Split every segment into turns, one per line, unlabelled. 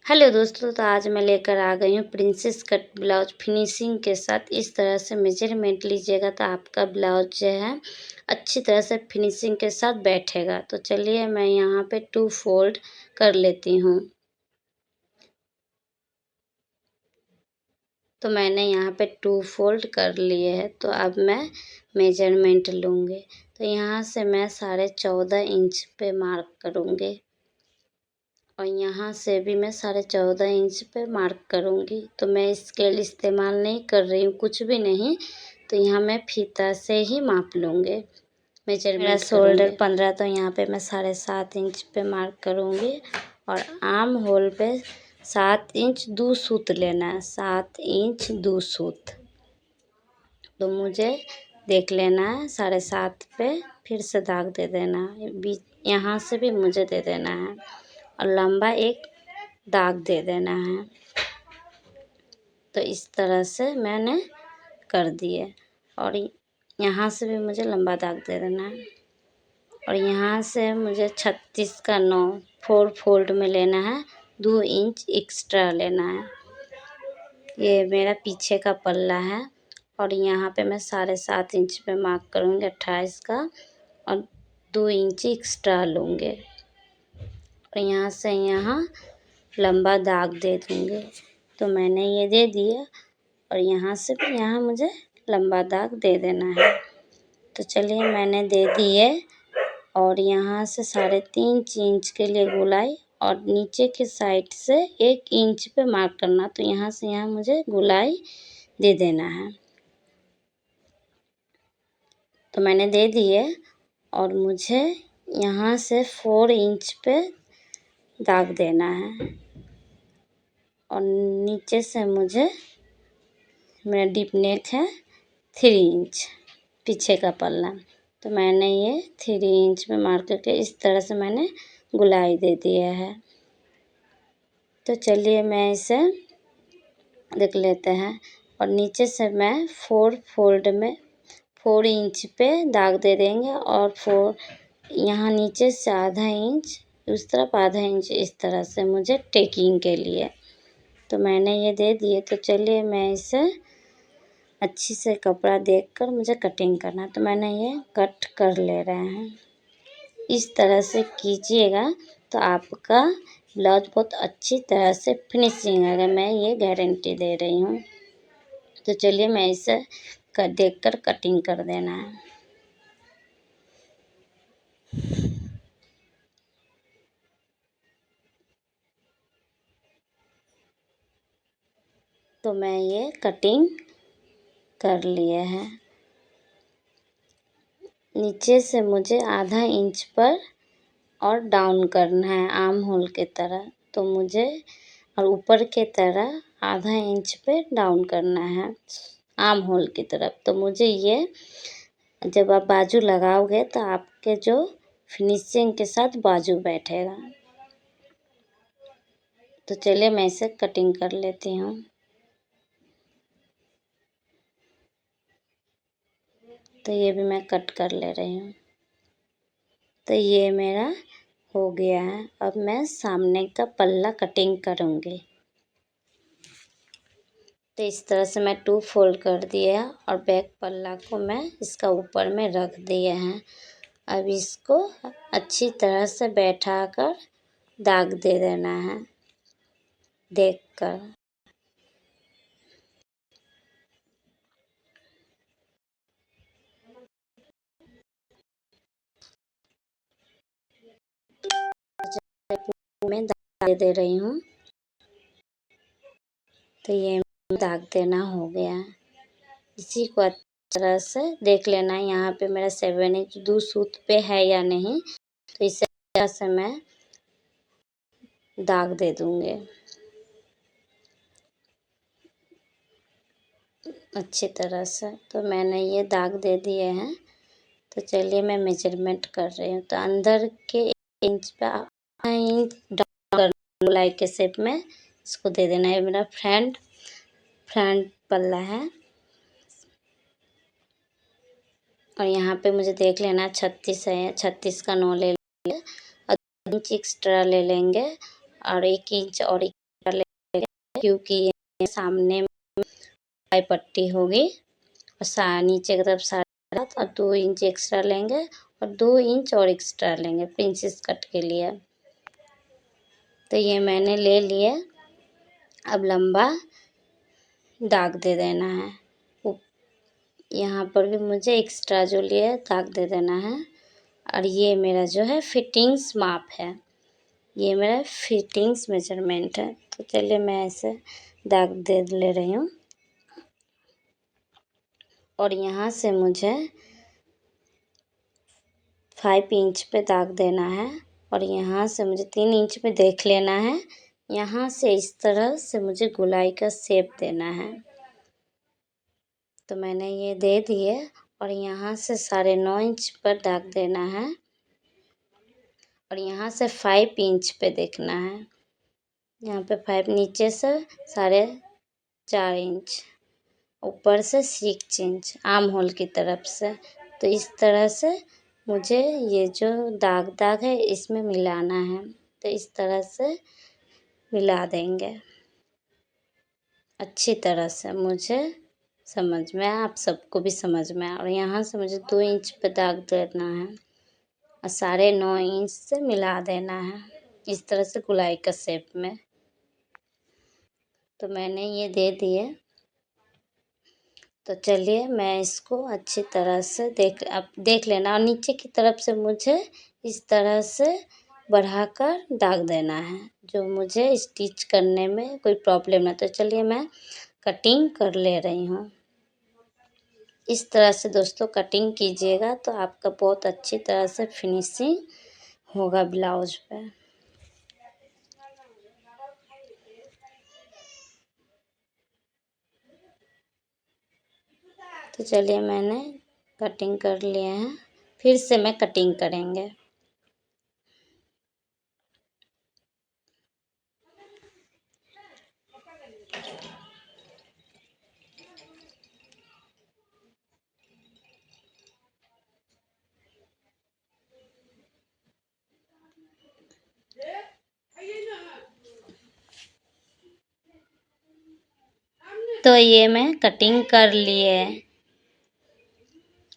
Hello दोस्तों, तो आज मैं लेकर आ गई हूँ प्रिंसेस कट ब्लाउज फिनिशिंग के साथ। इस तरह से मेजरमेंट लीजिएगा तो आपका ब्लाउज जो है अच्छी तरह से फिनिशिंग के साथ बैठेगा। तो चलिए मैं यहाँ पे 2 फोल्ड कर लेती हूँ। तो मैंने यहाँ पे 2 फोल्ड कर लिए हैं। तो अब मैं मेजरमेंट लूँगी। तो यहाँ से मैं 14.5 इंच पे मार्क करूँगी और यहाँ से भी मैं 14.5 इंच पे मार्क करूँगी। तो मैं स्केल इस्तेमाल नहीं कर रही हूँ, कुछ भी नहीं। तो यहाँ मैं फीता से ही माप लूँगी, मेजरमेंट। मेरा शोल्डर 15, तो यहाँ पे मैं 7.5 इंच पे मार्क करूँगी और आर्म होल पे 7 इंच 2 सूत लेना है, 7 इंच 2 सूत। तो मुझे देख लेना है 7.5 पे, फिर से दाग दे देना है, बीच यहाँ से भी मुझे दे देना है और लंबा एक दाग दे देना है। तो इस तरह से मैंने कर दिए और यहाँ से भी मुझे लंबा दाग दे देना है और यहाँ से मुझे 36 का 9 4 फोल्ड में लेना है, 2 इंच एक्स्ट्रा लेना है। ये मेरा पीछे का पल्ला है और यहाँ पे मैं 7.5 इंच पे मार्क करूँगी 28 का और 2 इंच एक्स्ट्रा लूँगी और यहाँ से यहाँ लंबा दाग दे दूँगी। तो मैंने ये दे दिया और यहाँ से भी यहाँ मुझे लंबा दाग दे देना है। तो चलिए मैंने दे दिए और यहाँ से 3.5 इंच के लिए गोलाई और नीचे के साइड से 1 इंच पे मार्क करना। तो यहाँ से यहाँ मुझे गोलाई दे देना है। तो मैंने दे दिए और मुझे यहाँ से 4 इंच पे दाग देना है और नीचे से मुझे, मेरा डीप नेक है 3 इंच पीछे का पल्ला। तो मैंने ये 3 इंच में मार्क करके इस तरह से मैंने गोलाई दे दिया है। तो चलिए मैं इसे देख लेते हैं और नीचे से मैं 4 फोल्ड में 4 इंच पे दाग दे देंगे और 4 यहाँ नीचे से आधा इंच, उस तरफ आधा इंच, इस तरह से मुझे टेकिंग के लिए। तो मैंने ये दे दिए। तो चलिए मैं इसे अच्छी से कपड़ा देखकर मुझे कटिंग करना है। तो मैंने ये कट कर ले रहे हैं। इस तरह से कीजिएगा तो आपका ब्लाउज बहुत अच्छी तरह से फिनिशिंग आएगा, मैं ये गारंटी दे रही हूँ। तो चलिए मैं इसे देखकर कटिंग कर देना है। तो मैं ये कटिंग कर लिए हैं। नीचे से मुझे आधा इंच पर और डाउन करना है आर्म होल के तरह। तो मुझे और ऊपर के तरह आधा इंच पे डाउन करना है आर्म होल की तरफ। तो मुझे ये जब आप बाजू लगाओगे तो आपके जो फिनिशिंग के साथ बाजू बैठेगा। तो चलिए मैं इसे कटिंग कर लेती हूँ। तो ये भी मैं कट कर ले रही हूँ। तो ये मेरा हो गया है। अब मैं सामने का पल्ला कटिंग करूँगी। तो इस तरह से मैं 2 फोल्ड कर दिया और बैक पल्ला को मैं इसका ऊपर में रख दिए हैं। अब इसको अच्छी तरह से बैठाकर दाग दे देना है देखकर। मैं दाग दे रही हूँ। तो ये दाग देना हो गया। इसी को अच्छी तरह से देख लेना है यहाँ पे मेरा 7 इंच 2 सूत पे है या नहीं। तो इसे तरह से मैं दाग दे दूँगी अच्छी तरह से। तो मैंने ये दाग दे दिए हैं। तो चलिए मैं मेजरमेंट कर रही हूँ। तो अंदर के इंच पे आधा इंच डाउन कर गोलाई के शेप में इसको दे देना है। मेरा फ्रंट पल्ला है और यहाँ पे मुझे देख लेना 36 है, 36 का 9 ले लेंगे और 2 इंच एक्स्ट्रा ले लेंगे और 1 इंच और क्योंकि ये सामने में पट्टी होगी और नीचे की तरफ 7.5 और 2 इंच एक्स्ट्रा लेंगे और 2 इंच और एक्स्ट्रा लेंगे प्रिंसेस कट के लिए। तो ये मैंने ले लिए। अब लंबा दाग दे देना है। यहाँ पर भी मुझे एक्स्ट्रा जो लिए दाग दे देना है। और ये मेरा जो है फिटिंग्स माप है, ये मेरा फिटिंग्स मेजरमेंट है। तो चलिए मैं ऐसे दाग दे ले रही हूँ। और यहाँ से मुझे 5 इंच पे दाग देना है और यहाँ से मुझे 3 इंच पे देख लेना है। यहाँ से इस तरह से मुझे गोलाई का शेप देना है। तो मैंने ये दे दिए और यहाँ से 9.5 इंच पर दाग देना है और यहाँ से 5 इंच पे देखना है। यहाँ पे 5, नीचे से 4.5 इंच, ऊपर से 6 इंच आर्म होल की तरफ से। तो इस तरह से मुझे ये जो दाग है इसमें मिलाना है। तो इस तरह से मिला देंगे अच्छी तरह से, मुझे समझ में, आप सबको भी समझ में। और यहाँ से मुझे 2 इंच पे दाग देना है और 9.5 इंच से मिला देना है इस तरह से गोलाई का शेप में। तो मैंने ये दे दिए। तो चलिए मैं इसको अच्छी तरह से देख लेना और नीचे की तरफ से मुझे इस तरह से बढ़ाकर दाग देना है, जो मुझे स्टिच करने में कोई प्रॉब्लम ना। तो चलिए मैं कटिंग कर ले रही हूँ। इस तरह से दोस्तों कटिंग कीजिएगा तो आपका बहुत अच्छी तरह से फिनिशिंग होगा ब्लाउज पे। तो चलिए मैंने कटिंग कर लिए हैं, फिर से मैं कटिंग करेंगे। तो ये मैं कटिंग कर लिए।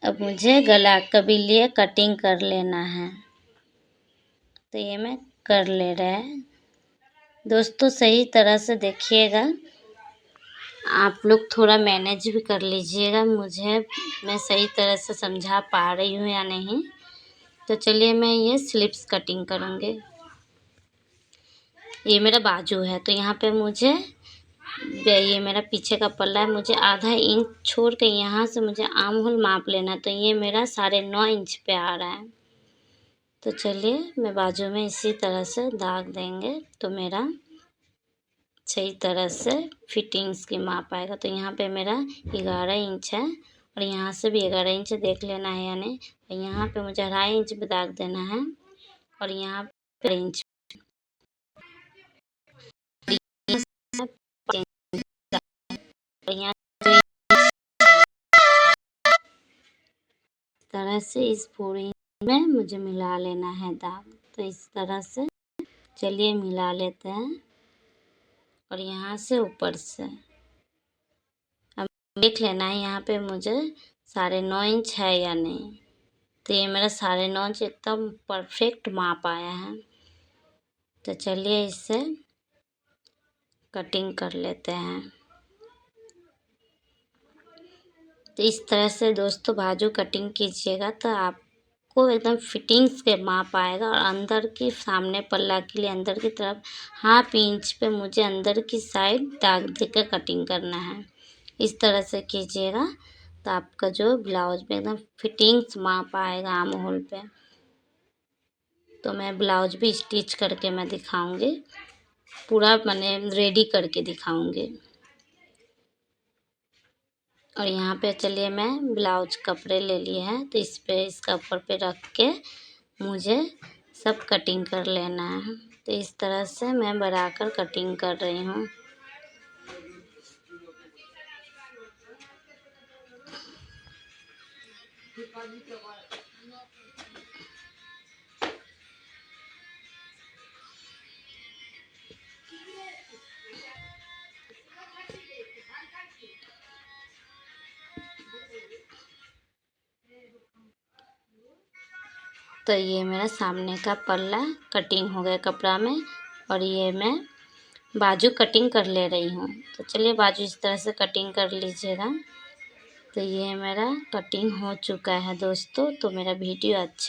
अब मुझे गला का भी लिए कटिंग कर लेना है। तो ये मैं कर ले रहा है दोस्तों, सही तरह से देखिएगा। आप लोग थोड़ा मैनेज भी कर लीजिएगा, मुझे मैं सही तरह से समझा पा रही हूँ या नहीं। तो चलिए मैं ये स्लिप्स कटिंग करूँगी। ये मेरा बाजू है, तो यहाँ पे मुझे ये मेरा पीछे का पल्ला है, मुझे आधा इंच छोड़ के यहाँ से मुझे आर्म होल माप लेना। तो ये मेरा 9.5 इंच पे आ रहा है। तो चलिए मैं बाजू में इसी तरह से दाग देंगे तो मेरा सही तरह से फिटिंग्स की माप आएगा। तो यहाँ पे मेरा 11 इंच है और यहाँ से भी 11 इंच देख लेना है यानी। और यहाँ पे मुझे 2.5 इंच पे दाग देना है और यहाँ पे इंच यहाँ तरह से इस पूरी में मुझे मिला लेना है दाग। तो इस तरह से चलिए मिला लेते हैं और यहाँ से ऊपर से अब देख लेना है यहाँ पे मुझे 9.5 इंच है या नहीं। तो ये मेरा 9.5 इंच एकदम परफेक्ट माप आया है। तो चलिए इससे कटिंग कर लेते हैं। तो इस तरह से दोस्तों बाजू कटिंग कीजिएगा तो आपको एकदम फिटिंग्स के माप आएगा। और अंदर की सामने पल्ला के लिए अंदर की तरफ 1/2 इंच पे मुझे अंदर की साइड दाग देकर कटिंग करना है। इस तरह से कीजिएगा तो आपका जो ब्लाउज में एकदम फिटिंग्स माप आएगा आर्म होल पे। तो मैं ब्लाउज भी स्टिच करके मैं दिखाऊंगी, पूरा मैंने रेडी करके दिखाऊंगी। और यहाँ पे चलिए मैं ब्लाउज कपड़े ले लिए हैं तो इस कपड़े पे रख के मुझे सब कटिंग कर लेना है। तो इस तरह से मैं बढ़ाकर कटिंग कर रही हूँ। तो ये मेरा सामने का पल्ला कटिंग हो गया कपड़ा में, और ये मैं बाजू कटिंग कर ले रही हूँ। तो चलिए बाजू इस तरह से कटिंग कर लीजिएगा। तो ये मेरा कटिंग हो चुका है दोस्तों। तो मेरा वीडियो अच्छा